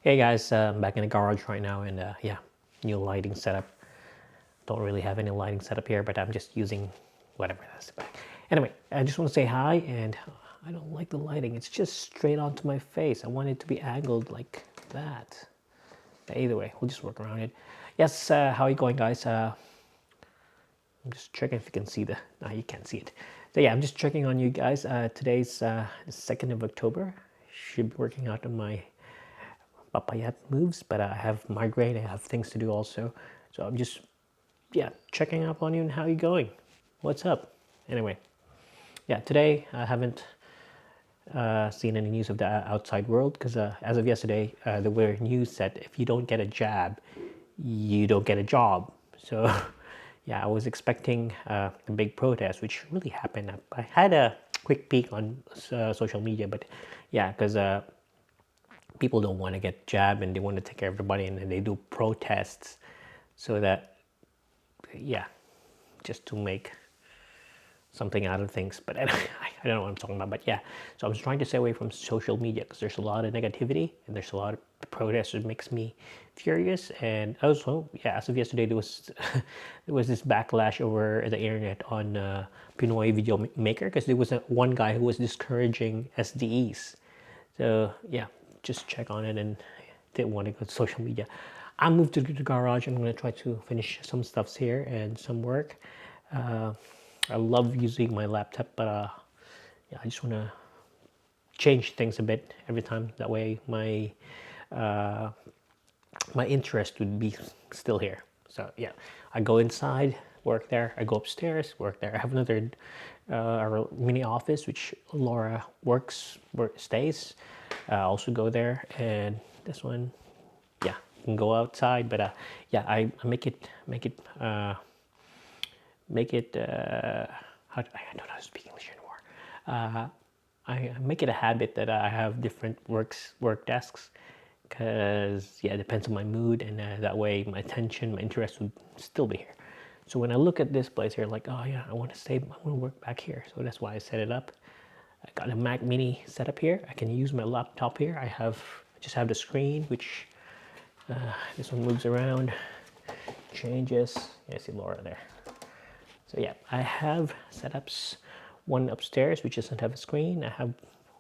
Hey guys, I'm back in the garage right now, and yeah, new lighting setup. Don't really have any lighting setup here, but I'm just using whatever that's back. Anyway, I just want to say hi, and I don't like the lighting. It's just straight onto my face. I want it to be angled like that. But either way, we'll just work around it. Yes, how are you going, guys? I'm just checking if you can see the. No, you can't see it. So yeah, I'm just checking on you guys. Today's the 2nd of October. Should be working out on my papayat moves, but I have migraine. I have things to do also, so I'm just checking up on you and how you going. What's up? Anyway, yeah, today I haven't seen any news of the outside world because as of yesterday, there were news that if you don't get a jab, you don't get a job. So yeah, I was expecting a big protest, which really happened. I had a quick peek on social media, but yeah, because people don't want to get jabbed and they want to take care of everybody, and then they do protests so that, yeah, just to make something out of things. But I don't know what I'm talking about. But yeah, so I was trying to stay away from social media because there's a lot of negativity and there's a lot of protests that makes me furious. And also, yeah, as of yesterday, there was there was this backlash over the internet on Pinoy video maker because there was one guy who was discouraging SDEs. So yeah, just check on it, and didn't want to go to social media. I moved to the garage. I'm going to try to finish some stuffs here and some work. I love using my laptop, but yeah, I just want to change things a bit every time. That way my my interest would be still here. So yeah, I go inside, work there. I go upstairs, work there. I have another mini office which Laura stays. I also go there, and this one, yeah, you can go outside. But yeah, I make it how I don't know how to speak English anymore. I make it a habit that I have different work desks, because yeah, it depends on my mood, and that way my attention, my interest would still be here. So when I look at this place here, like, oh yeah, I want to work back here. So that's why I set it up. I got a Mac Mini set up here. I can use my laptop here. I just have the screen, which this one moves around, changes. Yeah, I see Laura there. So yeah, I have setups. One upstairs, which doesn't have a screen. I have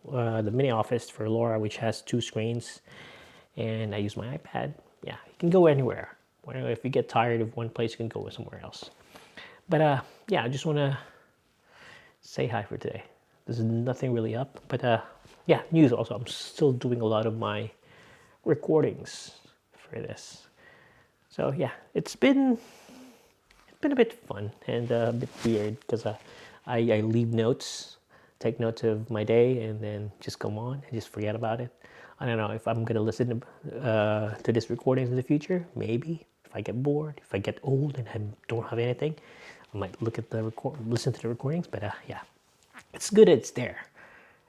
the mini office for Laura, which has 2 screens, and I use my iPad. Yeah, you can go anywhere. If you get tired of one place, you can go somewhere else. But yeah, I just want to say hi for today. There's nothing really up, but yeah, news also. I'm still doing a lot of my recordings for this. So yeah, it's been a bit fun and a bit weird because I leave notes, take notes of my day, and then just go on and just forget about it. I don't know if I'm gonna listen to this recordings in the future. Maybe if I get bored, if I get old and I don't have anything, I might listen to the recordings. But yeah, it's good it's there,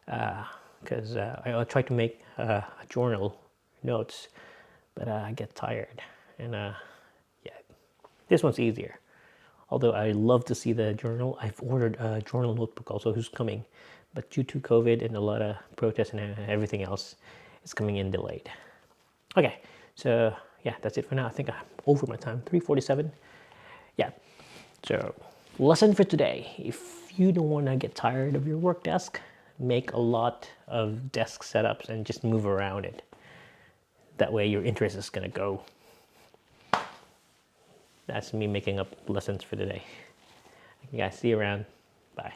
because I try to make a journal notes, but I get tired, and yeah, this one's easier. Although I love to see the journal. I've ordered a journal notebook also, who's coming, but due to COVID and a lot of protests and everything else, it's coming in delayed. Okay, so yeah, that's it for now. I think I'm over my time, 3:47. Yeah, so lesson for today: if you don't want to get tired of your work desk, make a lot of desk setups and just move around it. That way your interest is gonna go. That's me making up lessons for today. You guys, see you around. Bye.